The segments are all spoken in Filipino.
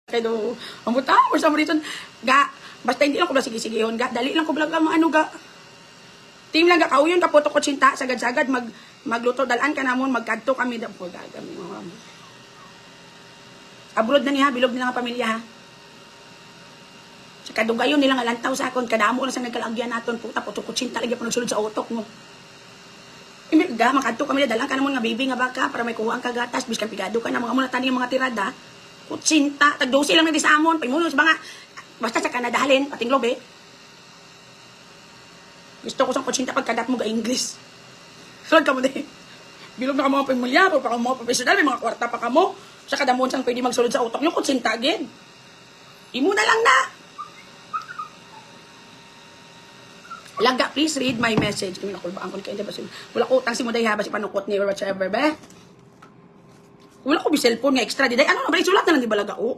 Kaya do, ang buta, for some reason, ga, basta hindi lang ko ba sige-sigihon, ga, dali lang ko vlog ang ano, ga. Team lang ga, kauyon, kaputo ko tsinta, sagad-sagad, magluto, dalaan ka namon, magkadto kami, po, gagami, abroad na niya, bilog nila nga pamilya, ha. Sa kadugayon nilang alantaw sa akon, kadamo na sa nagkalagyan naton, puta, puto ko tsinta, lagi pa nagsulod sa utok mo. Ga, makadto kami, dalaan ka namon nga baby nga baka, para may kuha ang kagatas, biskan pigado ka na, mga tani mga tirada, kutsinta, tagdosi lang na di sa amon, paimunos ba nga, basta sa kanadahalin, pating lobe. Gusto ko sa kutsinta pagkadat mo ga English. Sulod ka mo din. Bilog na ka mga pamilya, pa ka mga professional, may mga kwarta pa ka mo, sa kadamon siyang pwede magsulod sa utok nyo, kutsinta agad. Imo na lang na. Langga, please read my message. Kami nakulbaan ko ni kayo, wala ko utang si Muday ha, basi panukot ni or whatever, ba? Wala ko biselfon nga extra. Diday, ano na ba? Isulat na lang di balaga. Oh.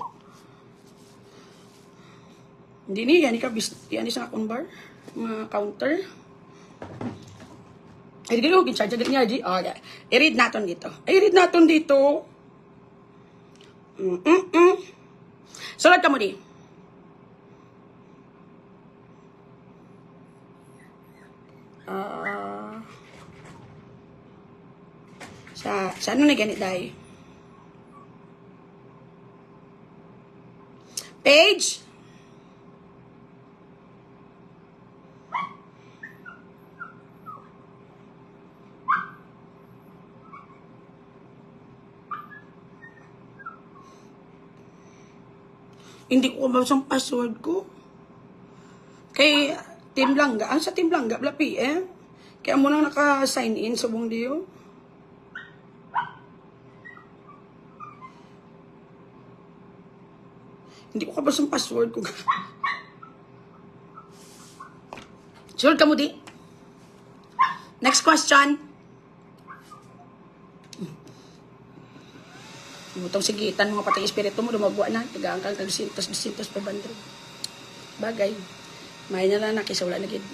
Hindi ni, yan ka, yan isang akong bar. Mga counter. Ay, di kayo, gincharge agad niya, G. Oh, yeah. I-read natin dito. I-read natin dito. Sulat ka mo di. Sa ano na ganit dahil? Page. Hindi ko mabasa ang password ko. Kay Team Langga. Ang sa Team Langga, bla PM. Kaya mo nang naka-sign in sa buong diyo. Hindi ko kabasa ang password ko. Sure ka mo di? Next question. Butong sigitan mga patay espiritu mo, dumagwa na. Tagaan kang 200, 500. Bagay. May na lang nakisawala na gid.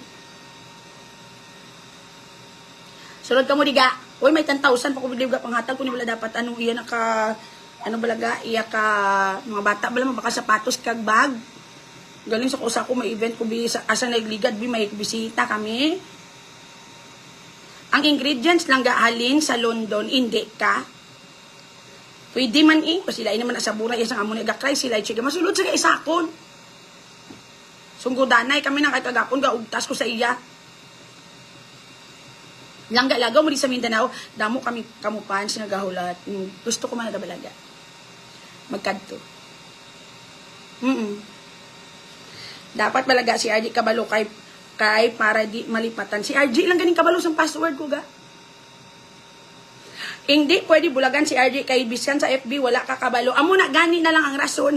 Sunod ka mo diga. Uy, may 10,000 pa ko bigay ga panghatag ko ni wala dapat ano iya naka ano balaga iya ka mga bata bala baka sapatos kag bag. Galing sa kusa ko may event ko bi asa nagligad bi may bisita kami. Ang ingredients lang gahalin sa London hindi ka. Pwede man kasi sila naman sa buray isang amo ni gakray sila chiga masulod sa isakon. Sunggudanay kami nang kay kagapon ga ugtas ko sa iya. Langga lagaw mo di sa Mindanao, damo kami kamupan sinagahulat. Gusto ko man na balaga. Magkadto. Dapat balaga si RJ kabalo kay para di malipatan. Si RJ lang ganing kabalo sa password ko ga. Hindi pwede bulagan si RJ kay bisan sa FB wala ka kabalo. Amo na gani na lang ang rason.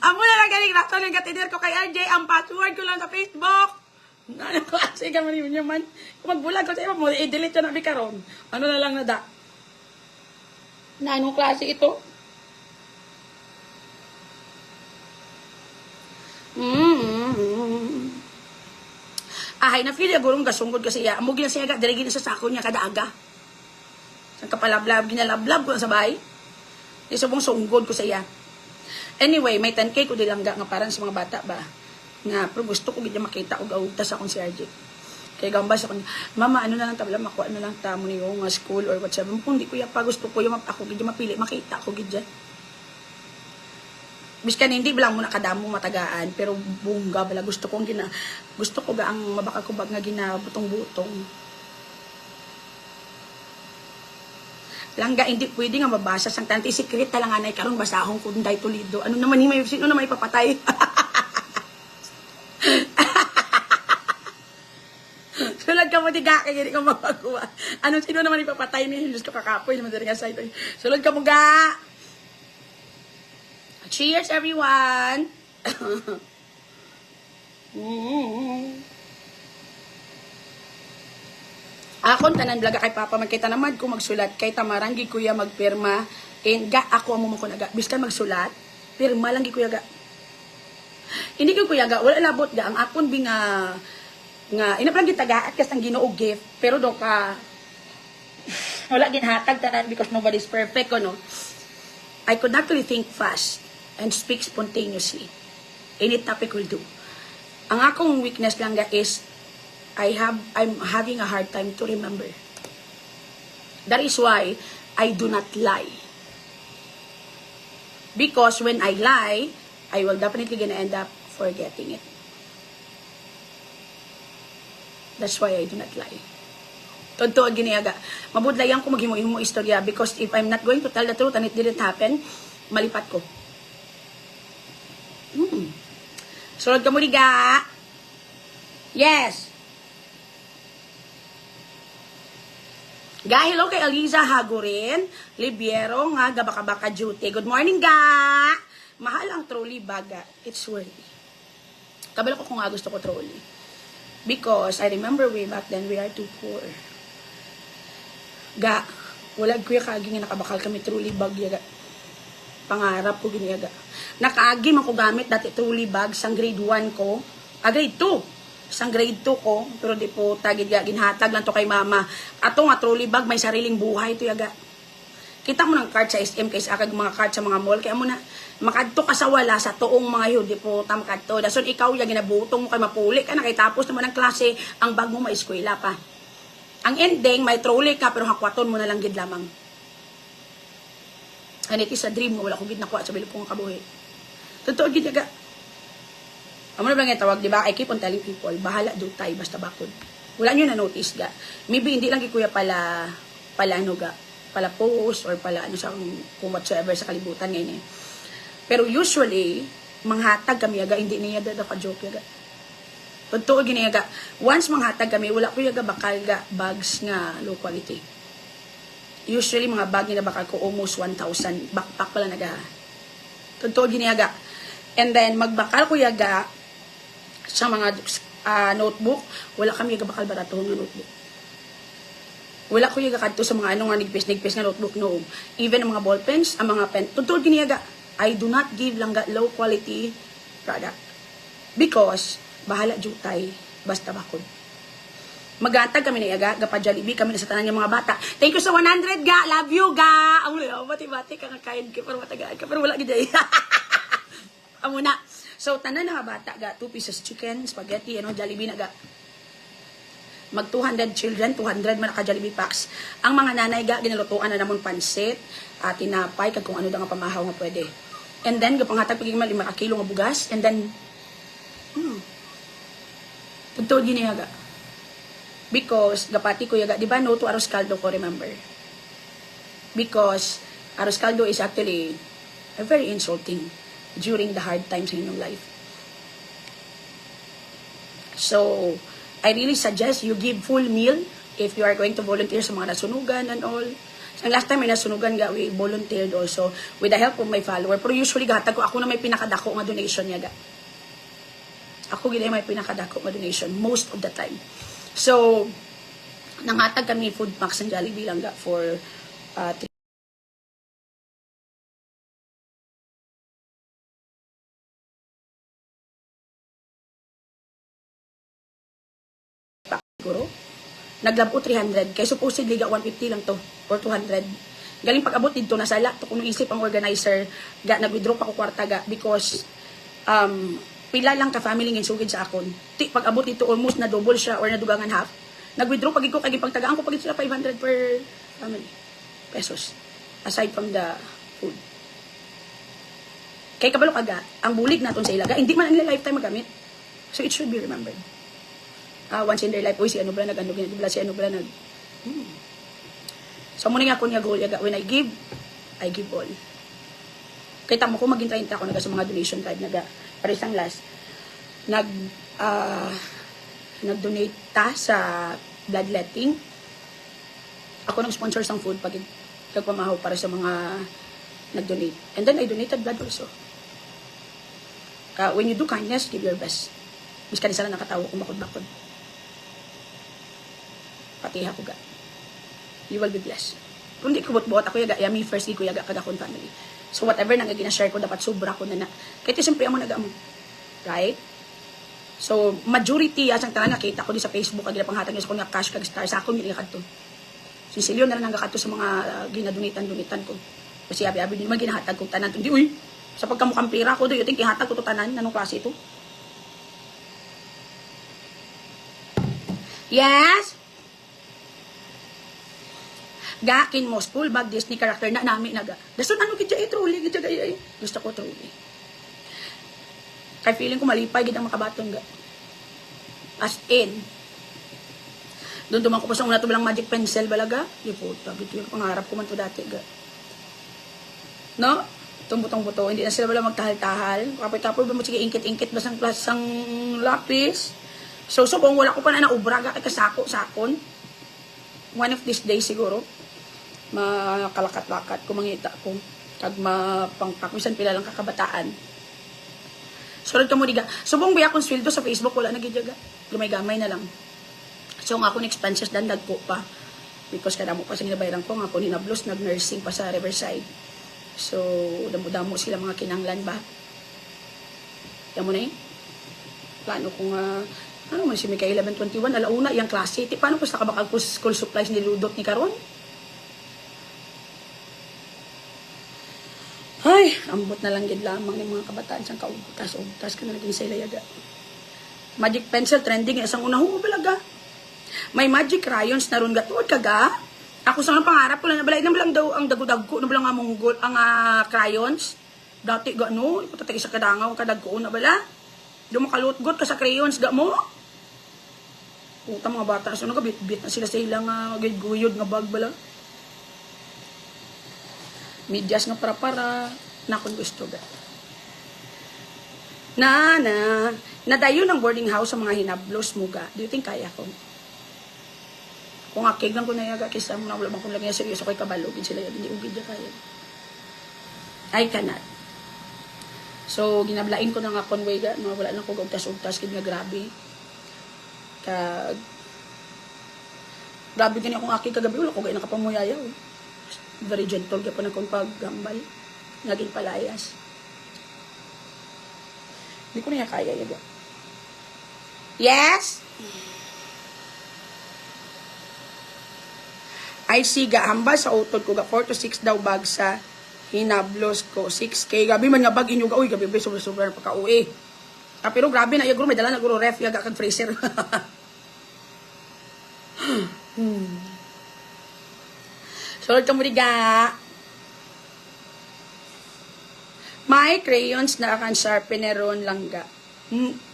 Amo na lang ganing rason ang gatiner ko kay RJ ang password ko lang sa Facebook. Ano kasi ka man yun man. Kung magbulag ko sa iyo mo i-delete na bi karon. Ano na lang na da. Na anong klase ito? Ahay na feel ya gurong gasungod kasi ya. Amo gina siya ga diri gina sa sako niya kada aga. Sang kapalablab ginalablab ko sa bahay. Isubong sunggod ko sa iya. Anyway, may 10K ko dilang nga parang sa mga bata ba. Nga pero gusto ko gid makita og augtas akong si RJ. Kay gambas ako, mama ano na lang tabla makuha na lang tamo niyo nga school or whatever. Kung di ko ya pa gusto ko yung ako gid mapili makita ko gid diyan. Biskan hindi bilang mo nakadamo matagaan pero bungga bala gusto ko ga ang mabaka ko bag nga ginabutong-butong. Langga hindi pwede nga mabasa sang tanti secret lang anay karon basahon ko Day Toledo. Ano naman ni may sino na may papatay. Sulod ka mo diga kay hindi ka mapagawa. Ano sino naman ipapatay ni Diyos ko kakapoy naman diri nga side. Sulod ka mo ga. Cheers, everyone! Akon tanan blaga kay Papa magkita naman ko magsulat kay tamaranggi kuya magpirma and ga ako amo man ko naga biskan magsulat pirma lang gi kuya ga. Hindi ko kuya ga wala labot ga ang akon bi nga inaplang gitagaat kas ang Ginoo gift pero do ka Wala ginhatag tanan because nobody's perfect, no? I could actually think fast and speak spontaneously. Any topic will do. Ang akong weakness lang ga is I'm having a hard time to remember. That is why I do not lie. Because when I lie, I will definitely gonna end up forgetting it. That's why I do not lie. Totoo giniaga. Mabudlayan ko maghimo-himo istorya because if I'm not going to tell the truth and it didn't happen, malipat ko. Sunod ka mo liga. Yes. Ga, hello kay Aliza Hagurin, Libiero nga gabaka-baka duty. Good morning ga. Mahal ang trolley baga. It's worthy. Kabalo ko kung nga gusto ko trolley. Because I remember way back then we are too poor. Ga, wala kuya kaagi nga nakabakal kami trolley bag yaga. Pangarap ko giniyaga. Nakaagi man ko gamit dati trolley bag sang grade 1 ko. Grade 2. Sang grade 2 ko, pero di po tagid ga ginhatag lang to kay mama. Ato nga trolley bag may sariling buhay to yaga. Kita mo ng card sa SM kaysa akag mga card sa mga mall kaya mo na makadto ka sa wala sa tuong mga yun di po tamkadto. Dason ikaw ya ginabutong mo kay mapuli ka na kay tapos naman ang klase ang bag mo maeskwela pa. Ang ending may trolley ka pero hakwaton mo na lang gid lamang. And it is a dream mo wala ko gid nakuha sa bilog kong kabuhi. Totoo gid yaga. Amo na lang tawag, di ba? I keep on telling people, bahala do tayo basta bakod. Wala nyo na notice ga. Maybe hindi lang kuya pala ano ga, pala post or pala ano sa kung whatsoever sa kalibutan ngayon eh. Pero usually, manghatag kami aga, hindi niya dada ka joke yaga. Totoo giniyaga. Once manghatag kami, wala ko yaga bakal ga bags nga low quality. Usually mga bag na bakal ko almost 1,000 backpack pala naga. Totoo giniyaga. And then magbakal ko yaga sa mga notebook, wala kami yaga bakal baratohon nga notebook. Wala ko yaga kadto sa mga ano nga nigpis nga notebook no. Even ang mga ball pens, ang mga pen, totoo giniyaga. I do not give lang low quality product. Because bahala jutay basta bakod. Magantag kami na yaga, gapa Jollibee kami na sa tanan ng mga bata. Thank you sa 100 ga, love you ga. Ang bati-bati ka kain ka pero matagaan ka pero wala gid ay. Amo na. So tanan nga bata ga 2 pieces chicken, spaghetti, Jollibee na ga. Mag 200 children, 200 man ka Jollibee packs. Ang mga nanay ga ginalutuan na namon pansit, tinapay kag kung ano da nga pamahaw nga pwede. And then gapanghatag paging 5 kilo nga bugas and then totoo gini yaga. Because gapati ko yaga, di ba no to arroz caldo ko remember? Because arroz caldo is actually a very insulting during the hard times in your life. So, I really suggest you give full meal if you are going to volunteer sa mga nasunugan and all. Ang last time may nasunugan ga, we volunteered also with the help of my follower. Pero usually gatag ko, ako na may pinakadako nga donation niya ga. Ako gina may pinakadako nga donation most of the time. So, nangatag kami food packs ng Jollibee lang ga for 3 siguro. Naglabo 300. Kaya supposedly ga 150 lang to. Or 200. Galing pag-abot dito na sala. To kung isip ang organizer, ga nag-withdraw pa ko kwarta ga. Because, pila lang ka family ngin sugid sa akon. Pag-abot dito, almost na double siya or na dugangan half. Nag-withdraw pag ko kay pagtagaan ko pag sila 500 per family. Pesos. Aside from the food. Kay kabalo kaga, ang bulig naton sa ilaga, hindi man ang lifetime magamit. So it should be remembered. Once in their life, si ano ba nag-ano ginadibla, si ano ba nag... So, muna nga ako niya goal, yaga, when I give all. Kaya tamo ko, maging 30 ako naga sa mga donation drive, naga, para isang last, nag-donate ta sa bloodletting. Ako nag-sponsor sang food pag nagpamahaw para sa mga nag-donate. And then, I donated blood also. When you do kindness, give your best. Mas kanisa lang nakatawa kung bakod-bakod. Patiha ko ga. You will be blessed. Kung di ko buot-buot ako yaga, me first di ko yaga kagakon family. So whatever nang gina-share ko, dapat sobra ko na na. Kahit siyempre amo nag-amo. Right? So majority asang tanan nakita ko di sa Facebook kag panghatag niya sa kunya cash kag star sa akon gini kadto. Sinsilyon na lang nagakato sa mga ginadunitan-dunitan ko. Kasi abi-abi din naman ginahatag kong tanan. Hindi, uy, sa pagkamukhang pira ko, do you think ihatag ko to tanan? Anong klase ito? Yes? Gakin mo, school bag, Disney character na namin naga. Dasun ano gidya truly, gidya gaya. Gusto ko truly. Kaya feeling ko malipay, gidang makabaton ga. As in. Doon duman ko pa sa una to bilang magic pencil balaga. Di puta, gitu yung pangarap ko man to dati ga. No? Itong butong-buto, hindi na sila wala magtahal-tahal. Kapoy-kapoy ba mo sige ingkit-ingkit basang klasang lapis. So, kung wala ko pa na naubra ga kay kasako-sakon. One of these days siguro. Makalakat-lakat ko mangita ko. Kag mapangpakwisan pila lang kakabataan. Sulod ka mo diga. Subong biya akong sweldo sa Facebook, wala na gidyaga. Gamay-gamay na lang. So, nga akong expenses dandag ko pa. Because kada mo pa sa ginabayaran ko, nga ako hinablos, nag-nursing pa sa Riverside. So, damo-damo sila mga kinanglan ba? Yan mo na eh. Plano ko nga, ano man si Mika 1121, alauna, yung klase. Paano po sa kabakal school supplies niludot ni Karon? Ay, ambot na lang gid lamang ng mga kabataan sang kaugtas ka na laging sa ilayaga. Magic pencil trending isang unahong balaga. May magic crayons na ron gatuod kaga. Ako sa pangarap ko lang balay na lang daw ang dagudagko na lang nga monggol ang crayons. Dati ga no, ipatatay sa kadangaw kadagko na bala. Do makalutgot ka sa crayons ga mo. Puta mga bata so nagabit-bit na sila sa ilang guyod nga bag bala. Medyas nga para na kung gusto ga. Nadayon ang boarding house sa mga hinablos mo ga. Do you think kaya ko? Kung akig lang ko na yaga kisa mo na wala bang kung lang yung seryoso ko'y kabalogin sila yaga. Hindi ugid ya kaya. I cannot. So, ginablain ko na nga conway ga. Wala lang ko gagtas-ugtas kid nga grabe. Grabe ganyan akong akig kagabi. Wala ko gaya nakapamuyayaw. Very gentle ka pa na kung paggambal. Naging palayas. Hindi ko na kaya yaga. Yes? I see gahamba sa utod ko ga 4 to 6 daw bag sa hinablos ko 6K. Gabi man nga bag inyo ga. Uy, gabi ba sobra-sobra na pagka-uwi. Pero grabe na yaguro may dala na guro ref yaga kag freezer. Sulod ka mo diga. May crayons na akan sharpener ron lang ga.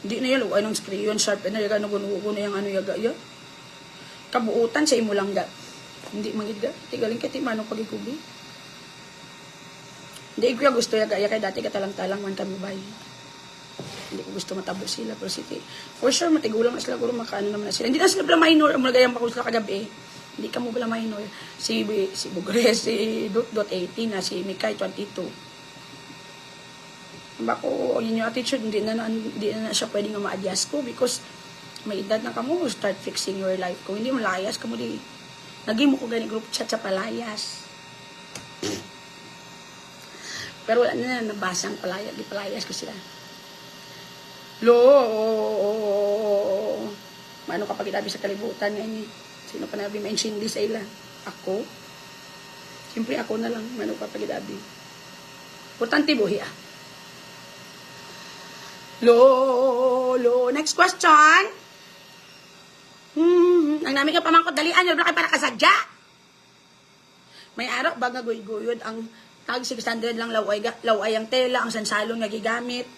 Di na yun. Anong crayon sharpener yaga. Nagunugo na yung ano yaga. Kabuutan sa imo lang ga. Hindi magid ga. Tigaling kati manong pagikubi. Hindi ko gusto yaga. Kaya dati ka talang-talang man kami bay. Hindi ko gusto matabo sila. Pero sige. For sure matigulang na sila. Guro makaano naman na sila. Hindi na sila pala minor. Mulagayang pa ko sila kagabi. Hindi ka mo pala minor. Si Bugre, si Dot 18 na. Si Mikay 22. Bako, yun yung attitude, hindi na siya pwedeng ma-adjust ko because may edad na kamo, start fixing your life ko. Hindi mo layas, kamo di, naging mo ko gani group chat sa palayas. Pero wala na, nabasang palayas, di palayas ko sila. Mano kapag itabi sa kalibutan ngayon, sino pa nabi ma-insindi sa ila? Ako? Siyempre ako na lang, mano kapag itabi. Importante buhi Next question. Ang namin ka pamangkot dalian, yun kay para kasadya. May araw baga guyod ang tag 600 lang laway ang tela, ang sansalon nga gigamit.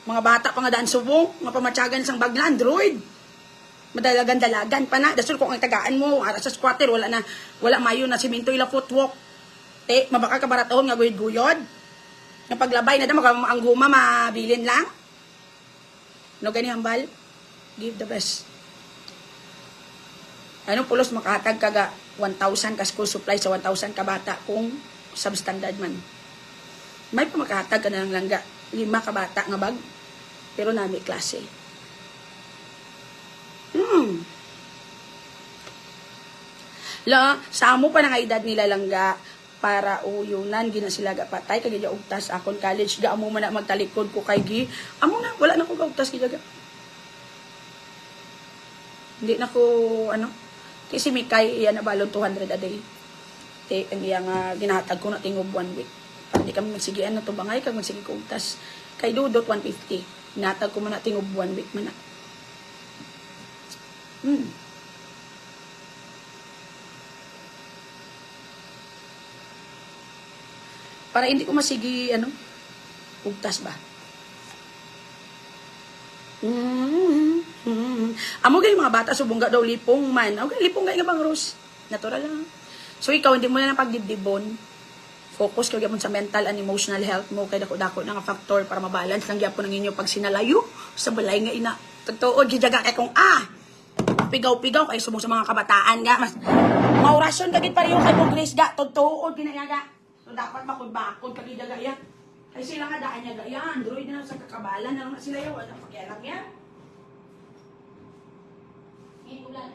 Mga bata pa nga daan subong, mga pamatyagan sang bag na Android. Madalagan-dalagan pa na. Dasul kung ang tagaan mo, ara sa squatter, wala mayo na siminto ila footwalk. Mabaka kabaratahon nga guyod. Nga paglabay na damo ang guma mabilin lang. No gani hambal? Give the best. Anong pulos makahatag kaga 1,000 ka school supply sa 1,000 ka bata kung substandard man. May pa makahatag ka na lang langga 5 ka bata nga bag pero nami klase. Sa amo pa nga edad nila langga para uyunan gina sila gapatay kag ugtas akon college ga amo man na magtalikod ko kay gi amo na wala na ko ugtas gidaga hindi na ko Kasi Mikay, iyan na balon 200 a day. Ang iyang ginahatag ko na tingob 1 week. Para di kami magsigian na to bangay, kag magsigi ko tas. Kay Dudot, 150. Ginahatag ko man na tingob 1 week man na. Para hindi ko masigi, ugtas ba? Amo gay mga bata subong daw lipong man. Okay, lipong gay nga bang Rose? Natural lang. So ikaw hindi mo na pagdibdibon. Focus ka gyapon sa mental and emotional health mo kay dako-dako na nga factor para mabalance lang gyapon ang inyo pag sinalayo sa balay nga ina. Totoo gijaga kay kung pigaw-pigaw kay subong sa mga kabataan nga mas maurasyon kagid pareho kay Grace ga totoo ginayaga. So dapat bakod kagid daga yan. Ay sila nga daan niya yan. Droid na sa kakabalan na lang sila yun. Ano pakialam yan? Ulan.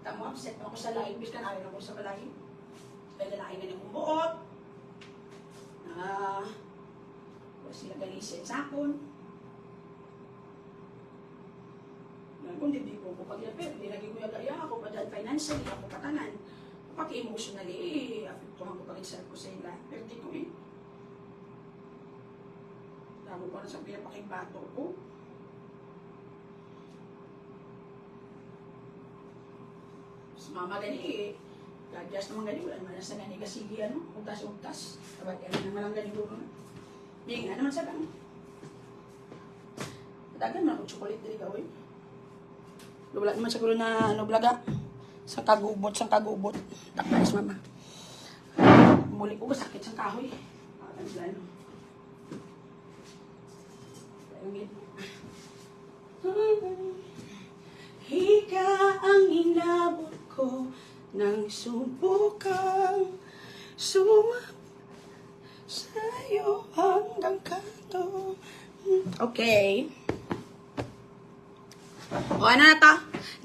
Tamo, set ako sa live. Bis ka na ako sa balay. Kaya lalaking na yung buot. Wala sila galisin sa akon. Kung hindi ko pag-lapit, hindi lagi ko yagaya ako pa dahil financially, ako patanan. Pati emotionally, afektuhan ko pag-exert ko sa ila. Pero di ko Tamo ko na sa pinapakingbato ko. Mama gani gadjas naman gani wala naman sa gani kasigi utas-utas dapat yan naman lang gani duro na hindi nga naman sa gani dagan man ako chocolate dili ka oy wala naman siguro na blaga sa kagubot takpanis mama muli ko sakit sa kahoy Hika ang inabot ko nang subukang sa'yo hanggang kato. Okay. O, ano na to?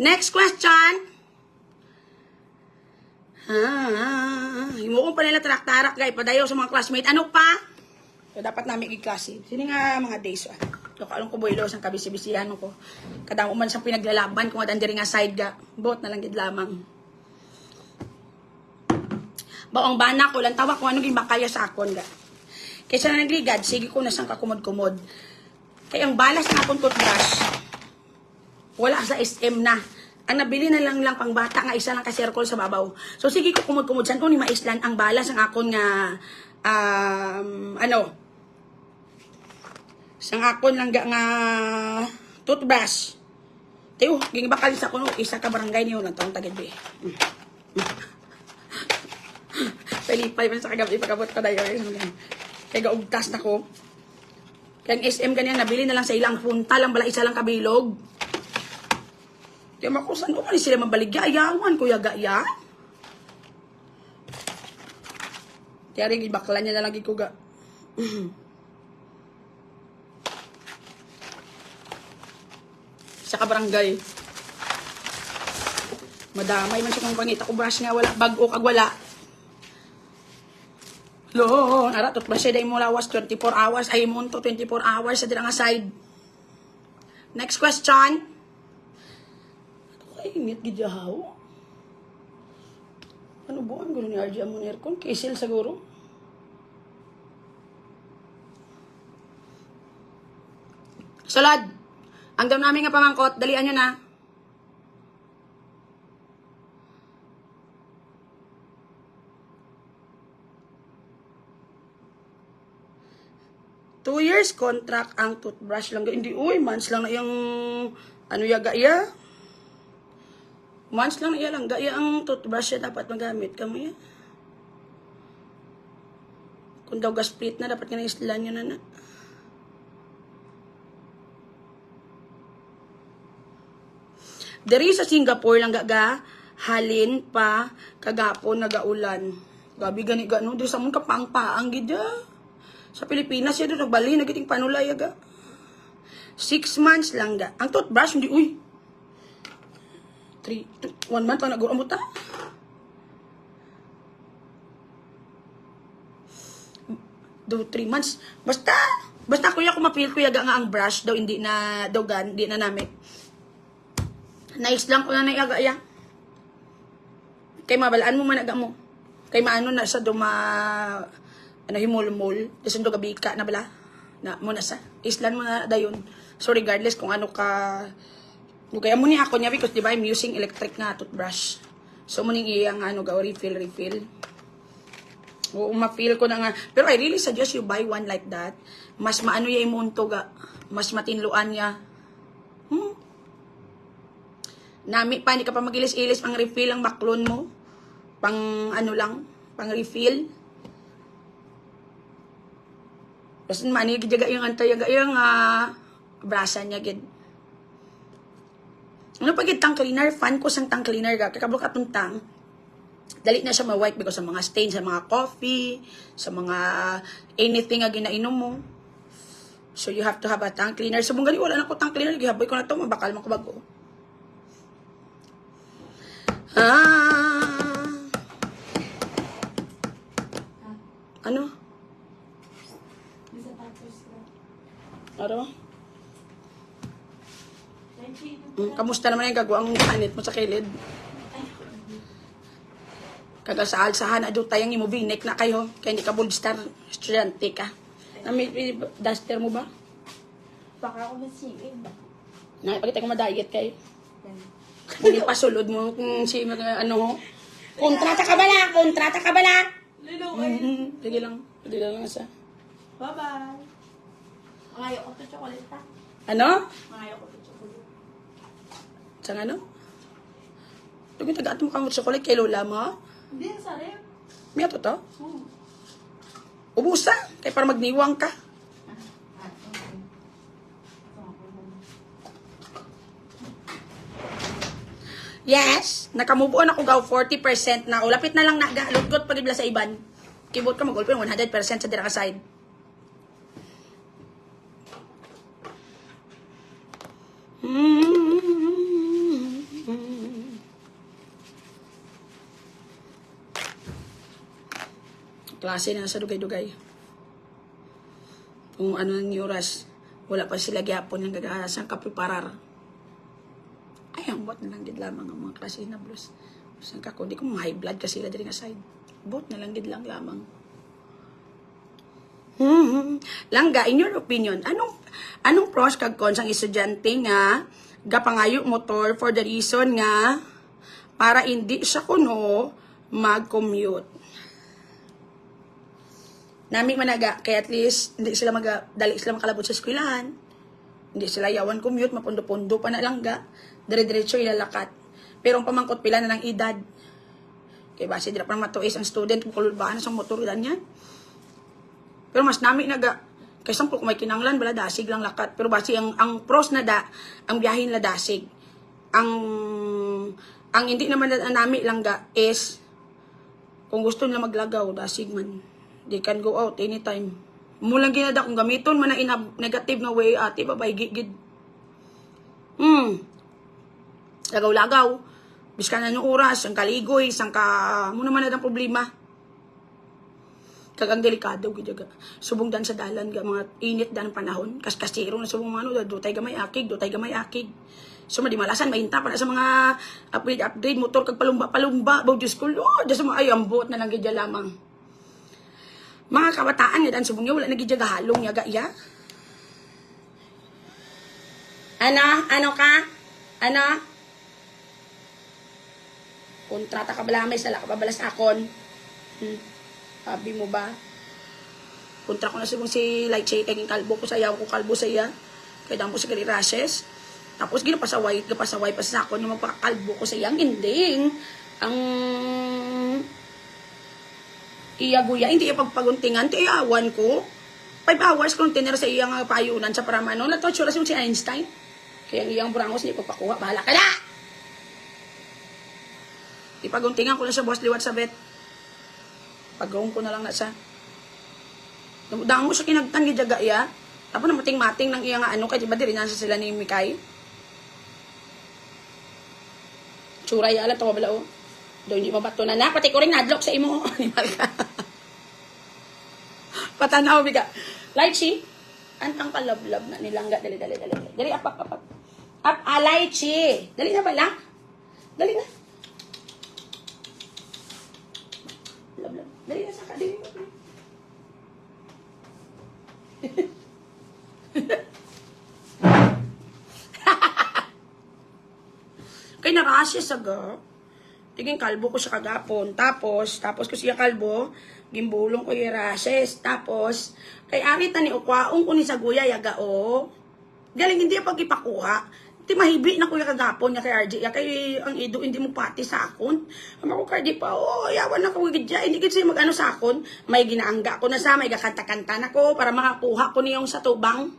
Next question. Himo kong pa nila tarak-tarak, guys. Padayaw sa mga classmate. Ano pa? So, dapat namin i-klase. Sino nga mga days, Kalong ko boylo sang kabisi-bisihan ko. Kadamo man sang pinaglalaban kung adandiri nga side ga. Bot na lang gid lamang. Baong bana ko lang tawa kung ano gimbakaya sa akon ga. Kaysa na nagligad, sige ko na sang kakumod-kumod. Kay ang balas ng akong toothbrush, wala sa SM na. Ang nabili na lang pang bata nga isa lang ka circle sa babaw. So sige ko kumod-kumod san ni maislan ang balas ng akon nga sang akon lang nga toothbrush. Tiyo, gingibakal sa kuno isa ka barangay niyo lang taong tagid. Palipay man sa kagabi pagabot ko dayo. Kaya gaugtas na ko. Kaya ang SM ganyan nabili na lang sa ilang punta lang bala isa lang kabilog. Kaya makusan ko man sila mabaligya ayawan ko yaga. Kaya rin ibaklan niya na lagi ko ga. Sa kabarangay. Madamay man siya kung pangita ko brush nga wala bag o kag wala. Lo, ara toothbrush day mo lawas 24 hours ay mo to 24 hours sa dira nga side. Next question. Ay, init gid jahaw. Ano buwan gulo ni RJ amon aircon? Kisil siguro. Salad. Ang daw namin nga pamangkot, dalian nyo na. Two years contract ang toothbrush lang. Hindi, months lang na yung, yaga. Months lang na lang. Gaya ang toothbrush ya dapat magamit. Kamo ya. Kung daw gasplit na, dapat nga na-islan nyo na. Dari sa Singapore lang gaga, halin pa kagapon nagaulan. Gabi gani gano di sa mon kapangpaang gid ya. Sa Pilipinas ya do nagbali nagiting panulay aga. 6 months lang ga. Ang toothbrush hindi 1 month pa nag-uamot ta. Do 3 months. Basta kuya ko mapil kuya nga ang brush daw hindi na dogan, hindi na namit. Nice lang ko na naiaga ya. Kay mabalaan mo managa mo. Kay maano na sa duma himol-mol, desun do gabi ka na bala. Na mo na sa islan mo na dayon. So regardless kung ano ka kaya mo ni ako niya because di ba I'm using electric na toothbrush. So mo ning iyang refill. Oo, ma-feel ko na nga. Pero I really suggest you buy one like that. Mas maano ya imunto ga. Mas matinluan niya. Nami pa, hindi ka pa magilis-ilis pang refill ang baklon mo. Pang pang refill. Kasi mani gijaga yung antayaga yung brasa niya gid. Ano pag tang cleaner, fan ko sang tang cleaner ga. Kakablo katong tang. Dali na siya ma-wipe because sa mga stain, sa mga coffee, sa mga anything nga ginainom mo. So you have to have a tang cleaner. So mong gali wala na ko tang cleaner, gihaboy ko na to, mabakal man ko bago. Ano? Ano? Kamusta naman yung gagawang kanit mo sa kilid? Kagasahal-sahan, adu tayang imo binek na kayo. Kaya hindi ka boldstar, estudyante ka. May duster mo ba? Baka ako masiig. Nakipagkita ko ma-diet kayo. Hindi pa sulod mo kung si kontrata ka bala? Sige lang. Sige lang sa. Bye-bye. Mangayo ko to chocolate ha. Ano? Mangayo ko to chocolate. Sa ano? Tugin taga-ato mo kang chocolate kay lola mo? Hindi, ang sarap. May ato to? Ubusa. Kaya para magniwang ka. Yes, nakamove on ako gaw 40% na. O lapit na lang na lugot pa gibla sa iban. Keyboard ka mag-ulpin 100% sa dira ka side. Klase na sa dugay-dugay. Kung ano ng oras, wala pa sila gyapon ng gagaasang kapreparar. Ay, ang bot na lang gid lamang ang mga klase na blues. Saan ka ko, di ko mga high blood kasi sila diri nga side. Bot na lang gid lang lamang. Langga, in your opinion, anong pros kag cons ang estudyante nga gapangayo motor for the reason nga para hindi siya kuno mag-commute? Nami managa, kaya at least hindi sila dali sila makalabot sa eskwelahan. Hindi sila yawan commute, mapundo-pundo pa na lang ga. Dire-diretso ilalakat. Pero ang pamangkot pila na ng edad. Kaya base dira pa matuis ang student kung kulubaan sa motor ilan yan. Pero mas nami naga, kaysa kung may kinanglan, bala dasig lang lakat. Pero base ang pros na ang biyahin la dasig. Ang hindi naman na nami lang ga is, kung gusto nila maglagaw, dasig man. They can go out anytime. Mulang ginada kung gamiton man na negative na way, ate, babay, gigid. Lagaw-lagaw. Biskan na yung oras, ang kaligoy, mo naman na problema. Kagang delikado, gidaga. Subong dan sa dalan, mga init dan panahon. Kaskasiro na subong mga dutay gamay akig. So, madimalasan, mahinta pa na sa mga upgrade, motor, kag palumba. Baw, Diyos ko, Lord, sa mga ayambot na lang gidya lamang. Mga kabataan nga dan subong niya, wala nagidya halong yaga iya. Ano ka? Kontrata ka bala, may sala ka babalas akon. Sabi mo ba? Kontra ko na subong si Light Shake, kaging kalbo ko sa iya, ko kalbo sa iya. Kaya damo si kali rashes. Tapos ginapasaway pa sa akon yung magpakakalbo ko sa iya. Ang ending, ang iyaguya, hindi ipagpaguntingan, tiyawan ko. 5 hours kung tinira sa iyang payunan sa paramano. Natouch si Einstein. Kaya ang iyang burangos, hindi ko pakuha. Bahala ka na! Ipaguntingan ko na sa boss liwat sa bet. Pagawin ko na lang na sa. Dang mo siya kinagtan gijaga iya. Tapos na mating-mating ng iya nga ano kay di ba diri na sila ni Mikay. Tsuray ala to bala o. Do hindi mabato na pati ko ring nadlok sa imo. Patanaw biga. Lychee. Antang kalablab na nilangga dali. Dali up. Up lychee. Dali na bala. Dali na. Lablab. Dali na saka dali. Kay narasya saga. Tiging kalbo ko siya kagapon. Tapos ko siya kalbo, gimbulong ko yung rases. Tapos, kay arita ni ukwaong ko ni saguya yagao. Galing hindi pag ipakuha. Ti mahibi na ko yung kagapon niya kay RJ. Kay ang ido hindi mo pati sa akon. Ama ko kardi pa, yawan na ko gidya. Hindi kasi mag-ano sa akon. May ginaangga ko na sa, may gakanta-kanta na ko para makakuha ko niyong sa tubang.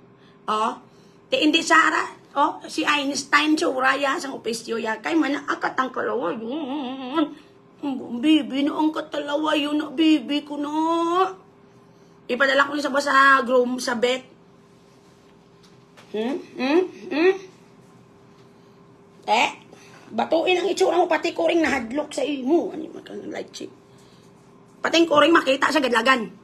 Ti hindi Sara. Si Einstein Churaya sang opisyo ya kay man akatang kalawa yun. Bibi na ang katalawa yun na bibi ko na. Ipadala ko sa sa groom sa bet. Batuin ang itsura mo pati ko ring nahadlok sa imo. Ano man kang light chip. Pating ko ring makita sa gadlagan.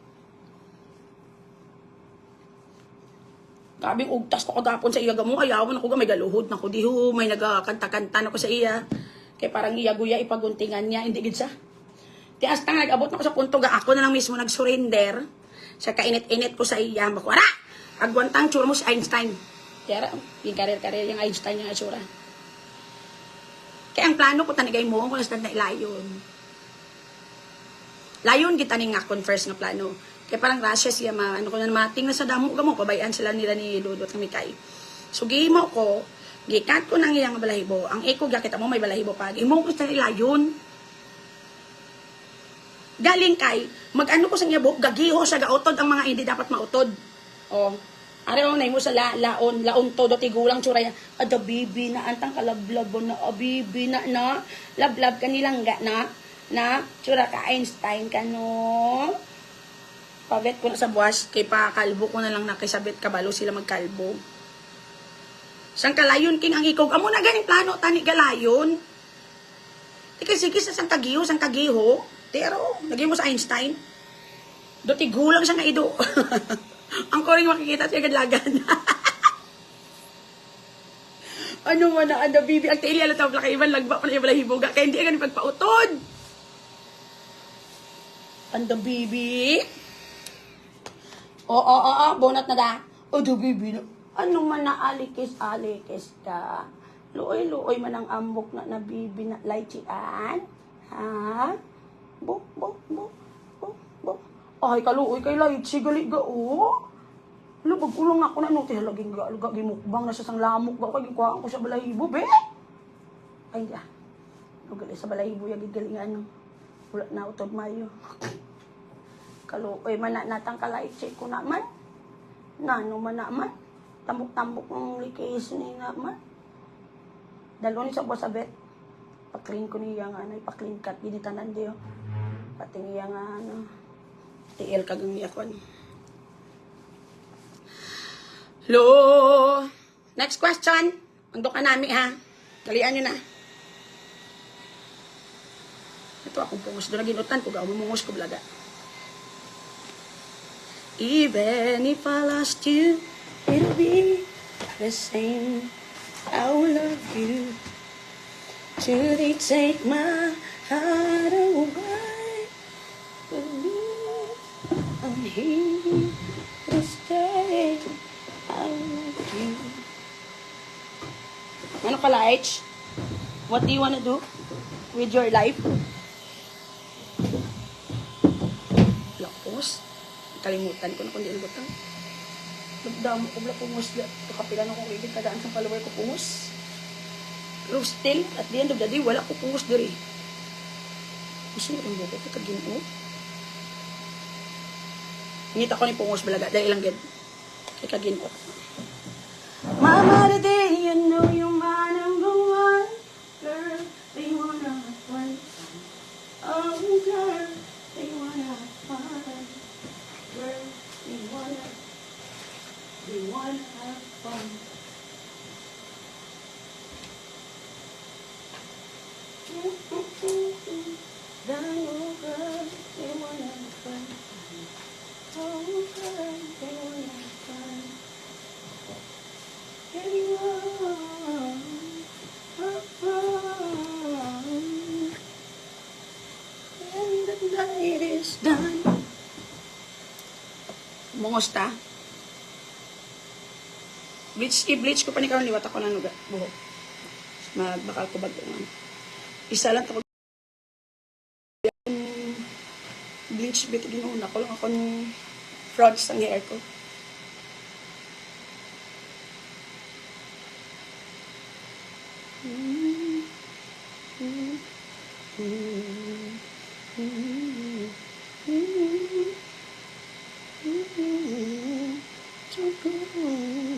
Kabing ugtas ko kagapon sa iya gamo, ayawan ako may galuhod na ko. Di ho, may nagkanta-kanta na ko sa iya. Kaya parang iya guya ipaguntingan niya, hindi gid sa. Di hasta nga nag-abot na ko sa punto ga ako na lang mismo nag-surrender. Sa kainit-init ko sa iya. Makuara! Agwantang tsura mo si Einstein. Kaya yung karir-karir yung Einstein yung tsura. Kaya ang plano ko tanigay mo, kung nastan na ilayon. Layon kita ning akon first nga plano. Kaya parang rasya siya ano ko na mating na sa damo gamo pabayaan sila nila ni Dudot kami kay. So gihimo ko, gikat ko nang iyang balahibo. Ang eko kita mo may balahibo pa. Gihimo ko sa nila yun. Galing kay mag-ano ko sa iya buhok gagiho sa gautod ang mga hindi dapat mautod. Araw na mo sa laon todo tigulang tsuraya. Ada bibi na antang kalablab na bibi na lablab kanilang ga na tsura ka Einstein ka no. Pabet ko na sa buwas, kay pa kalbo ko na lang nakisabit kabalo sila magkalbo. Sang kalayon king ang ikog, amo na ganing plano tani galayon. Sige sa sang kagiho, pero lagi mo sa Einstein. Do tigulang siya nga ido. Ang koring makikita siya gadlagan. Ano man na anda bibi ang taili ala taw plaka iban lagba pa na balahiboga kay hindi ka pagpautod. Anda bibi. Bonat na da. Bibi na. Ano man na alikis ka. Luoy man ang ambok na bibi na lycheean. Ha? Bo. Ay, kaluoy kay lychee gali ga Lubog ulong ako na nuti halaging gimukbang na sa sang lamok ga kay gikuhaan ko sa balahibo be. Ay ya. Lugali sa balahibo ya gigalingan no. Wala na utod mayo. Kaluoy man na natang kalychee ko naman. Nano man naman. Tambok-tambok ng likis ni naman. Dalo ni sa bosabet. Pa-clean ko niya nga pa-clean cut ginitanan diyo. Pati niya nga tiil kagang niya ko Hello. Next question. Ang doka nami ha. Kalian nyo na. Ito akong pungos doon na ginutan ko. Gawamumungos ko blaga. Even if I lost you, it'll be the same. I will love you till they take my heart away. Believe I'm here to stay. I love you. Ano ka, Laich? What do you wanna do with your life? Lapos. Kalimutan ko na kung di lubutan. Nagdamo ko bala pungos. Kapilan akong ibig kadaan sa palaway ko pungos. Pero still, at the end of the day, wala ko pungos diri. Gusto nyo kung buko ko kagino. Ngita ko ni pungos balaga. Dahil ilang gid. Kay kagino. Mama, today, you know you're my number one. Girl, be one of one. They wanna have fun. Down over, they wanna have fun. Over, they wanna have fun. Anyone have fun. And the night is done. Mungusta. I-bleach ko pa ni karon liwat ako ng buhok. Magbakal ko bag isa lang ako bleach bit ginuna ko lang ako ng frogs ang hair ko. So good.